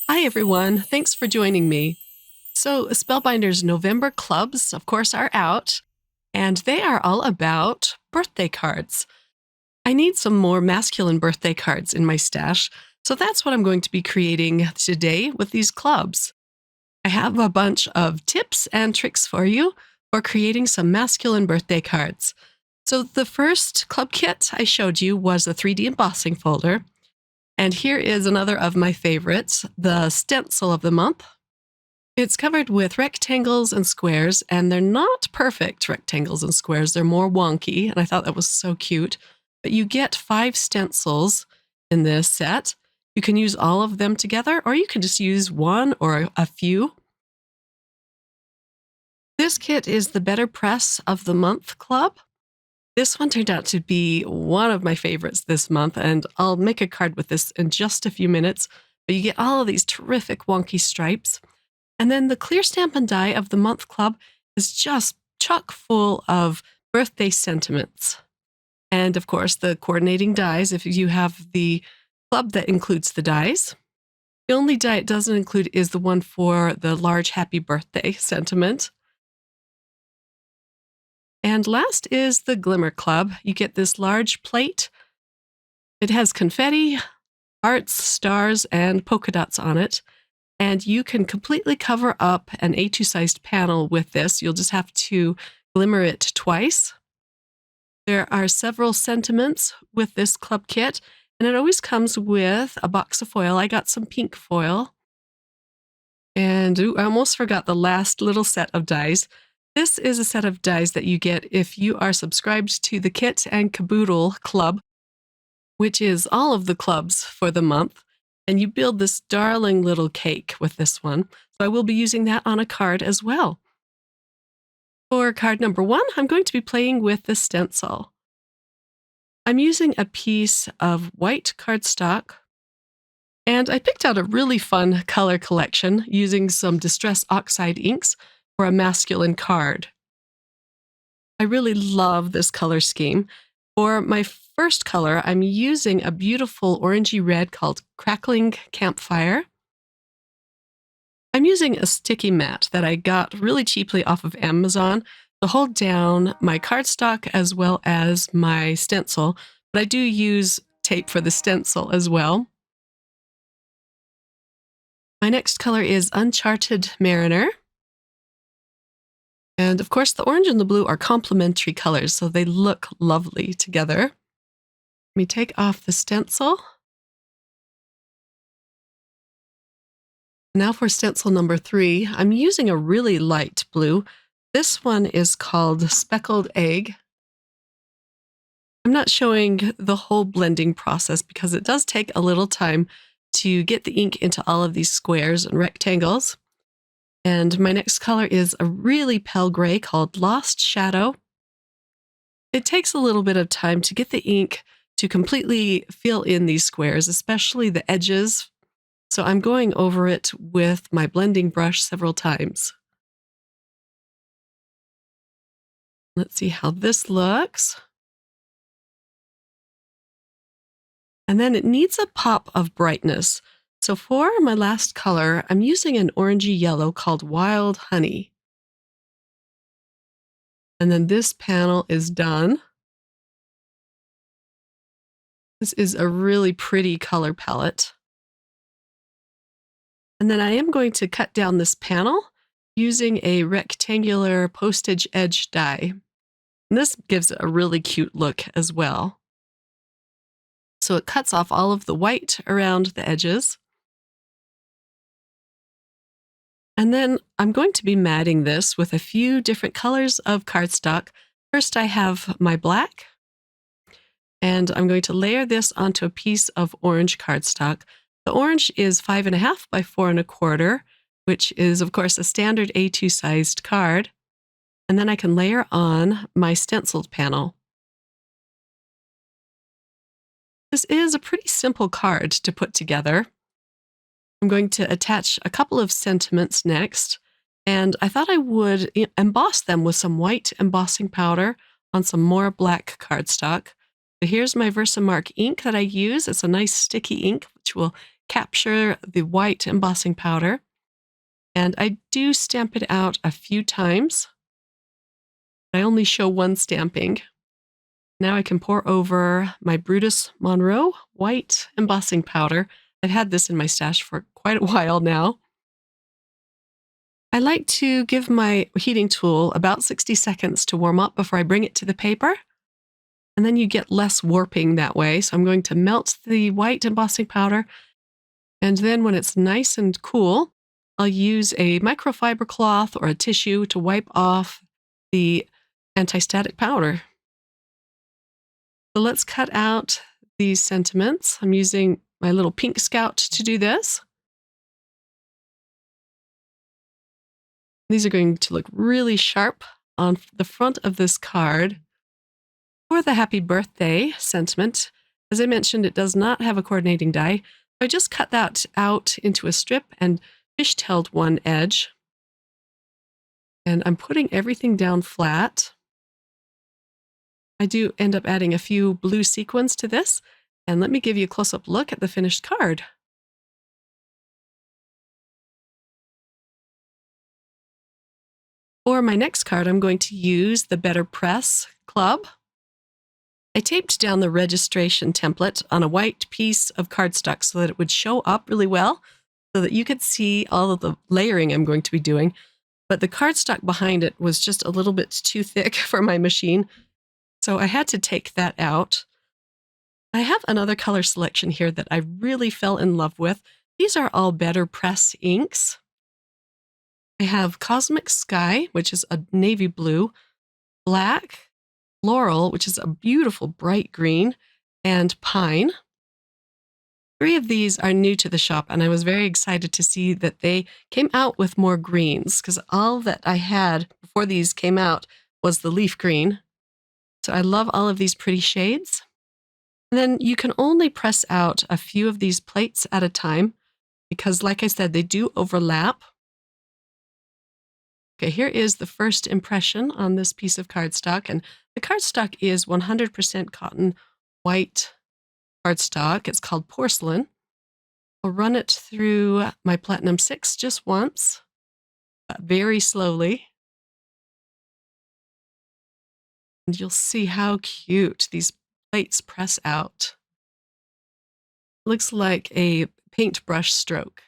Hi, everyone. Thanks for joining me. So, Spellbinders November clubs, of course, are out, and they are all about birthday cards. I need some more masculine birthday cards in my stash, so that's what I'm going to be creating today with these clubs. I have a bunch of tips and tricks for you for creating some masculine birthday cards. So, the first club kit I showed you was a 3D embossing folder. And here is another of my favorites, the Stencil of the month. It's covered with rectangles and squares, and they're not perfect rectangles and squares. They're more wonky, and I thought that was so cute. But you get 5 stencils in this set. You can use all of them together, or you can just use one or a few. This kit is the BetterPress of the Month Club. This one turned out to be one of my favorites this month, and I'll make a card with this in just a few minutes. But you get all of these terrific wonky stripes. And then the Clear Stamp and Die of the Month Club is just chock full of birthday sentiments. And of course, the coordinating dies if you have the club that includes the dies. The only die it doesn't include is the one for the large happy birthday sentiment. And last is the Glimmer Club. You get this large plate. It has confetti, hearts, stars, and polka dots on it. And you can completely cover up an A2-sized panel with this. You'll just have to glimmer it twice. There are several sentiments with this club kit, and it always comes with a box of foil. I got some pink foil. And I almost forgot the last little set of dies. This is a set of dies that you get if you are subscribed to the Kit and Caboodle Club, which is all of the clubs for the month. And you build this darling little cake with this one. So I will be using that on a card as well. For card number 1, I'm going to be playing with the stencil. I'm using a piece of white cardstock, and I picked out a really fun color collection using some Distress Oxide inks for a masculine card. I really love this color scheme. For my first color, I'm using a beautiful orangey red called Crackling Campfire. I'm using a sticky mat that I got really cheaply off of Amazon to hold down my cardstock as well as my stencil, but I do use tape for the stencil as well. My next color is Uncharted Mariner. And of course, the orange and the blue are complementary colors, so they look lovely together. Let me take off the stencil. Now for stencil number 3, I'm using a really light blue. This one is called Speckled Egg. I'm not showing the whole blending process because it does take a little time to get the ink into all of these squares and rectangles. And my next color is a really pale gray called Lost Shadow. It takes a little bit of time to get the ink to completely fill in these squares, especially the edges. So I'm going over it with my blending brush several times. Let's see how this looks. And then it needs a pop of brightness. So for my last color, I'm using an orangey yellow called Wild Honey. And then this panel is done. This is a really pretty color palette. And then I am going to cut down this panel using a rectangular postage edge die. And this gives it a really cute look as well. So it cuts off all of the white around the edges. And then I'm going to be matting this with a few different colors of cardstock. First, I have my black, and I'm going to layer this onto a piece of orange cardstock. The orange is 5.5 by 4.25, which is, of course, a standard A2 sized card. And then I can layer on my stenciled panel. This is a pretty simple card to put together. I'm going to attach a couple of sentiments next, and I thought I would emboss them with some white embossing powder on some more black cardstock. So here's my Versamark ink that I use. It's a nice sticky ink, which will capture the white embossing powder, and I do stamp it out a few times. I only show one stamping. Now I can pour over my Brutus Monroe white embossing powder. I've had this in my stash for quite a while now. I like to give my heating tool about 60 seconds to warm up before I bring it to the paper. And then you get less warping that way. So I'm going to melt the white embossing powder. And then when it's nice and cool, I'll use a microfiber cloth or a tissue to wipe off the anti-static powder. So let's cut out these sentiments. I'm using my little pink scout to do this. These are going to look really sharp on the front of this card. For the happy birthday sentiment, as I mentioned, it does not have a coordinating die. I just cut that out into a strip and fishtailed one edge. And I'm putting everything down flat. I do end up adding a few blue sequins to this. And let me give you a close-up look at the finished card. For my next card, I'm going to use the BetterPress Club. I taped down the registration template on a white piece of cardstock so that it would show up really well, so that you could see all of the layering I'm going to be doing. But the cardstock behind it was just a little bit too thick for my machine, so I had to take that out. I have another color selection here that I really fell in love with. These are all BetterPress inks. I have Cosmic Sky, which is a navy blue, Black, Laurel, which is a beautiful bright green, and Pine. 3 of these are new to the shop, and I was very excited to see that they came out with more greens, because all that I had before these came out was the leaf green. So I love all of these pretty shades. And then you can only press out a few of these plates at a time, because like I said, they do overlap. Okay, here is the first impression on this piece of cardstock, and the cardstock is 100% cotton white cardstock. It's called Porcelain. I'll run it through my Platinum 6 just once, very slowly. And you'll see how cute these plates press out. Looks like a paintbrush stroke.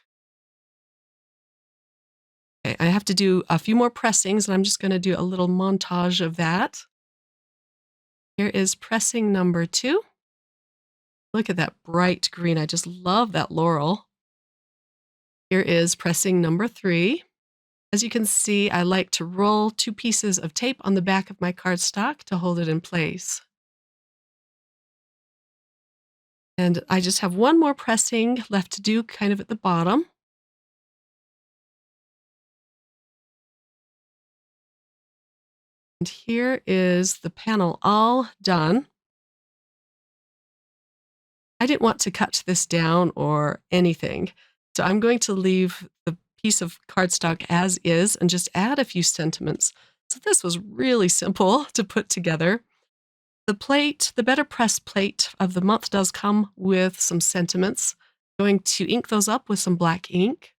Okay, I have to do a few more pressings, and I'm just going to do a little montage of that. Here is pressing number 2. Look at that bright green. I just love that laurel. Here is pressing number 3. As you can see, I like to roll 2 pieces of tape on the back of my cardstock to hold it in place. And I just have one more pressing left to do kind of at the bottom. And here is the panel all done. I didn't want to cut this down or anything, so I'm going to leave the piece of cardstock as is and just add a few sentiments. So this was really simple to put together. The plate, the BetterPress plate of the month does come with some sentiments. I'm going to ink those up with some black ink.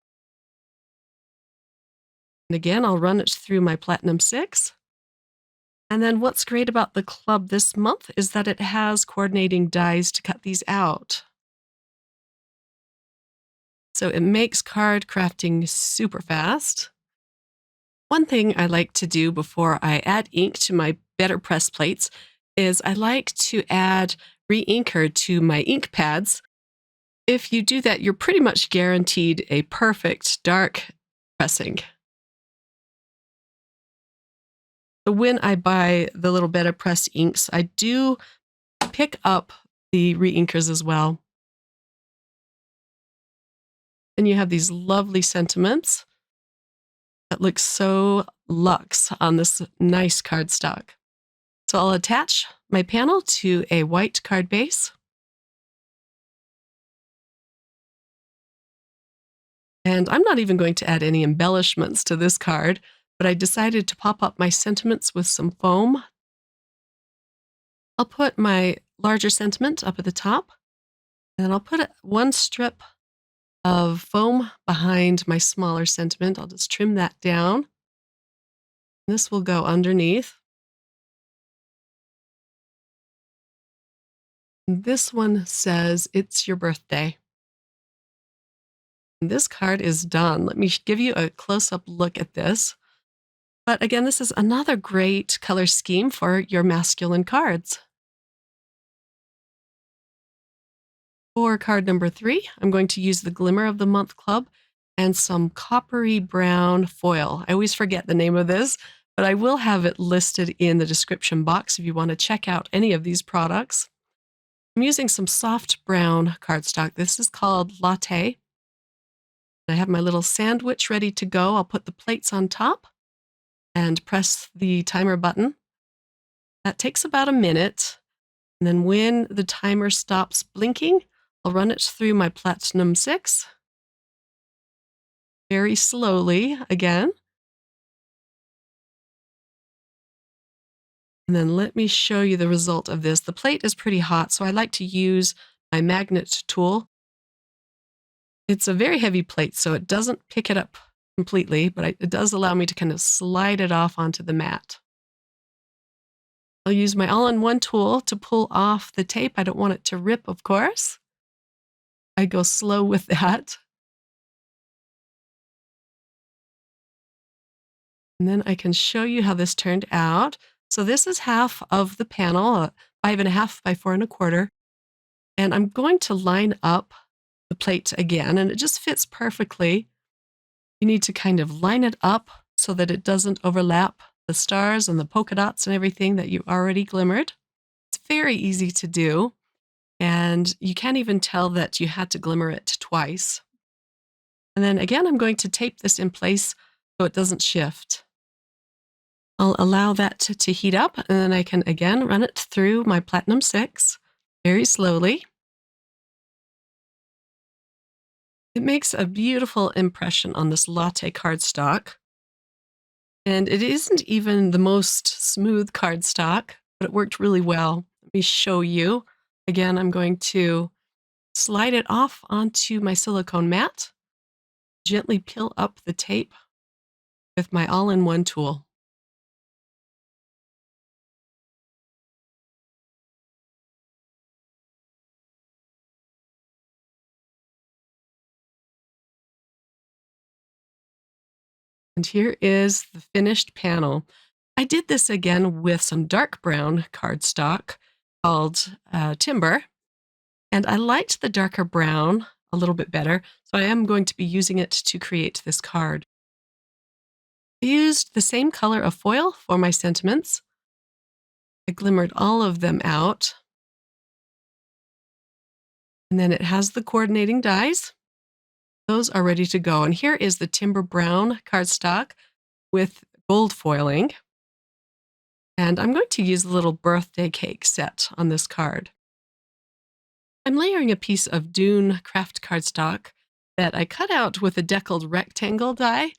And again, I'll run it through my Platinum 6. And then what's great about the club this month is that it has coordinating dies to cut these out. So it makes card crafting super fast. One thing I like to do before I add ink to my BetterPress plates is I like to add re-inker to my ink pads. If you do that, you're pretty much guaranteed a perfect dark pressing. So when I buy the little BetterPress inks, I do pick up the re-inkers as well. And you have these lovely sentiments that look so luxe on this nice cardstock. So I'll attach my panel to a white card base. And I'm not even going to add any embellishments to this card, but I decided to pop up my sentiments with some foam. I'll put my larger sentiment up at the top, and then I'll put one strip of foam behind my smaller sentiment. I'll just trim that down. This will go underneath. And this one says, "It's your birthday." And this card is done. Let me give you a close-up look at this. But again, this is another great color scheme for your masculine cards. For card number 3, I'm going to use the Glimmer of the Month Club and some coppery brown foil. I always forget the name of this, but I will have it listed in the description box if you want to check out any of these products. I'm using some soft brown cardstock. This is called Latte. I have my little sandwich ready to go. I'll put the plates on top and press the timer button. That takes about a minute. And then when the timer stops blinking, I'll run it through my Platinum 6 very slowly again. And then let me show you the result of this. The plate is pretty hot, so I like to use my magnet tool. It's a very heavy plate, so it doesn't pick it up completely, but it does allow me to kind of slide it off onto the mat. I'll use my all-in-one tool to pull off the tape. I don't want it to rip, of course. I go slow with that. And then I can show you how this turned out. So this is half of the panel, 5.5 by 4.25. And I'm going to line up the plate again, and it just fits perfectly. You need to kind of line it up so that it doesn't overlap the stars and the polka dots and everything that you already glimmered. It's very easy to do, and you can't even tell that you had to glimmer it twice. And then again, I'm going to tape this in place so it doesn't shift. I'll allow that to heat up, and then I can again run it through my Platinum 6 very slowly. It makes a beautiful impression on this latte cardstock. And it isn't even the most smooth cardstock, but it worked really well. Let me show you. Again, I'm going to slide it off onto my silicone mat, gently peel up the tape with my all-in-one tool. And here is the finished panel. I did this again with some dark brown cardstock called Timber, and I liked the darker brown a little bit better, so I am going to be using it to create this card. I used the same color of foil for my sentiments. I glimmered all of them out. And then it has the coordinating dies. Those are ready to go. And here is the Timber Brown cardstock with gold foiling. And I'm going to use the little birthday cake set on this card. I'm layering a piece of Dune craft cardstock that I cut out with a Deckled rectangle die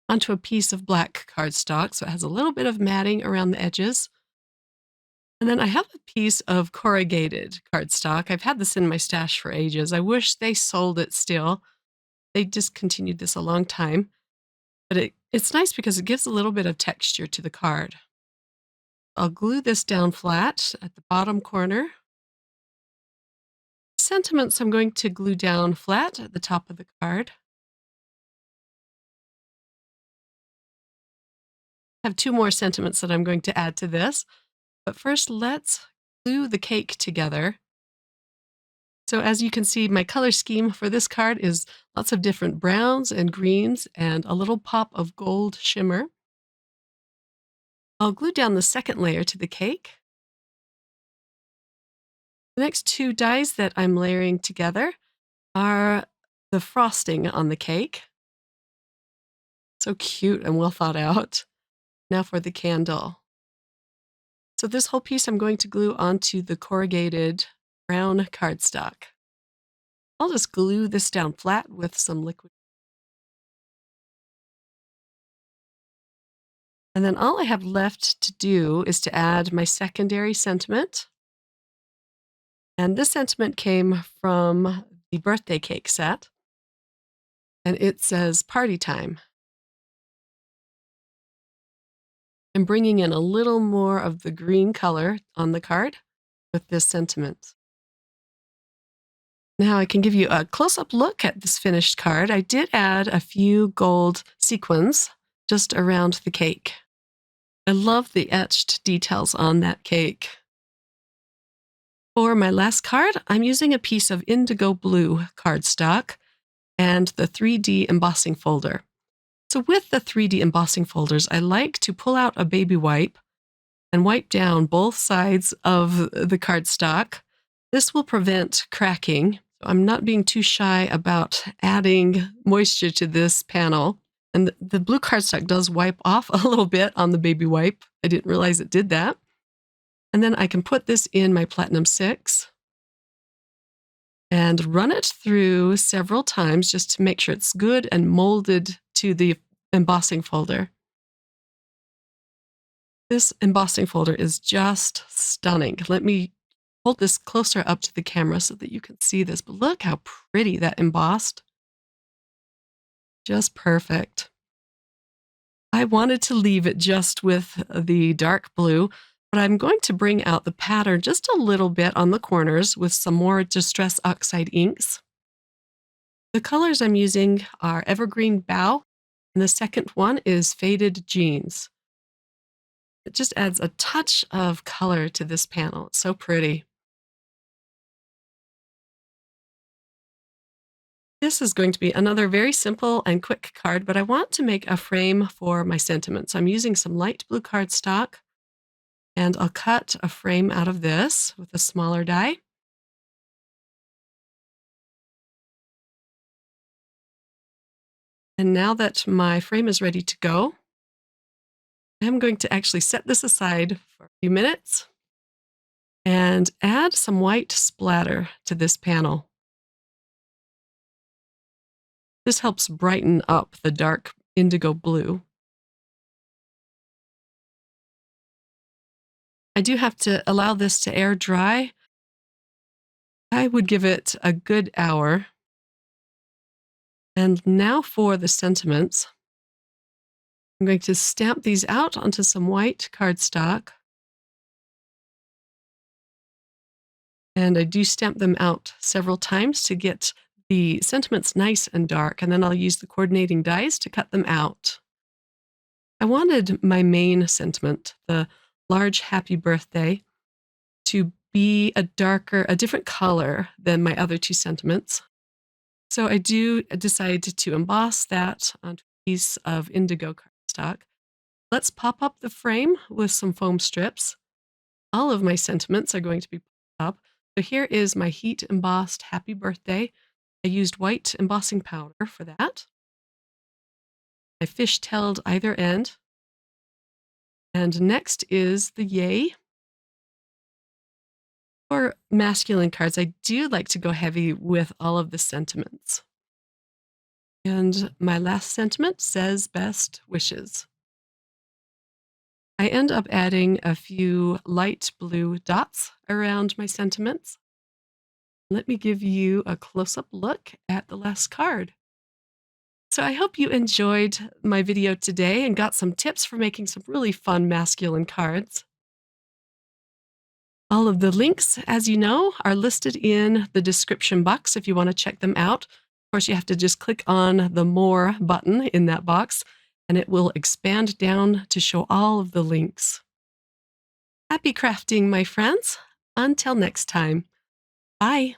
onto a piece of black cardstock, so it has a little bit of matting around the edges. And then I have a piece of corrugated cardstock. I've had this in my stash for ages. I wish they sold it still. They discontinued this a long time, but it's nice because it gives a little bit of texture to the card. I'll glue this down flat at the bottom corner. Sentiments I'm going to glue down flat at the top of the card. I have 2 more sentiments that I'm going to add to this, but first let's glue the cake together. So as you can see, my color scheme for this card is lots of different browns and greens and a little pop of gold shimmer. I'll glue down the second layer to the cake. The next 2 dies that I'm layering together are the frosting on the cake. So cute and well thought out. Now for the candle. So this whole piece I'm going to glue onto the corrugated brown cardstock. I'll just glue this down flat with some liquid. And then all I have left to do is to add my secondary sentiment. And this sentiment came from the birthday cake set. and it says party time. I'm bringing in a little more of the green color on the card with this sentiment. Now I can give you a close-up look at this finished card. I did add a few gold sequins just around the cake. I love the etched details on that cake. For my last card, I'm using a piece of indigo blue cardstock and the 3D embossing folder. So with the 3D embossing folders, I like to pull out a baby wipe and wipe down both sides of the cardstock. This will prevent cracking. I'm not being too shy about adding moisture to this panel. And the blue cardstock does wipe off a little bit on the baby wipe. I didn't realize it did that. And then I can put this in my Platinum 6 and run it through several times just to make sure it's good and molded to the embossing folder. This embossing folder is just stunning. Let me hold this closer up to the camera so that you can see this. But look how pretty that embossed. Just perfect. I wanted to leave it just with the dark blue, but I'm going to bring out the pattern just a little bit on the corners with some more Distress Oxide inks. The colors I'm using are Evergreen Bough, and the second one is Faded Jeans. It just adds a touch of color to this panel. It's so pretty. This is going to be another very simple and quick card, but I want to make a frame for my sentiments. I'm using some light blue cardstock, and I'll cut a frame out of this with a smaller die. And now that my frame is ready to go, I'm going to actually set this aside for a few minutes and add some white splatter to this panel. This helps brighten up the dark indigo blue. I do have to allow this to air dry. I would give it a good hour. And now for the sentiments. I'm going to stamp these out onto some white cardstock. And I do stamp them out several times to get the sentiments nice and dark, and then I'll use the coordinating dies to cut them out. I wanted my main sentiment, the large happy birthday, to be a different color than my other two sentiments. So I do decide to emboss that onto a piece of indigo cardstock. Let's pop up the frame with some foam strips. All of my sentiments are going to be popped up. So here is my heat embossed happy birthday. I used white embossing powder for that. I fishtailed either end. And next is the yay. For masculine cards, I do like to go heavy with all of the sentiments. And my last sentiment says best wishes. I end up adding a few light blue dots around my sentiments. Let me give you a close-up look at the last card. So I hope you enjoyed my video today and got some tips for making some really fun masculine cards. All of the links, as you know, are listed in the description box if you want to check them out. Of course, you have to just click on the More button in that box, and it will expand down to show all of the links. Happy crafting, my friends. Until next time. Bye.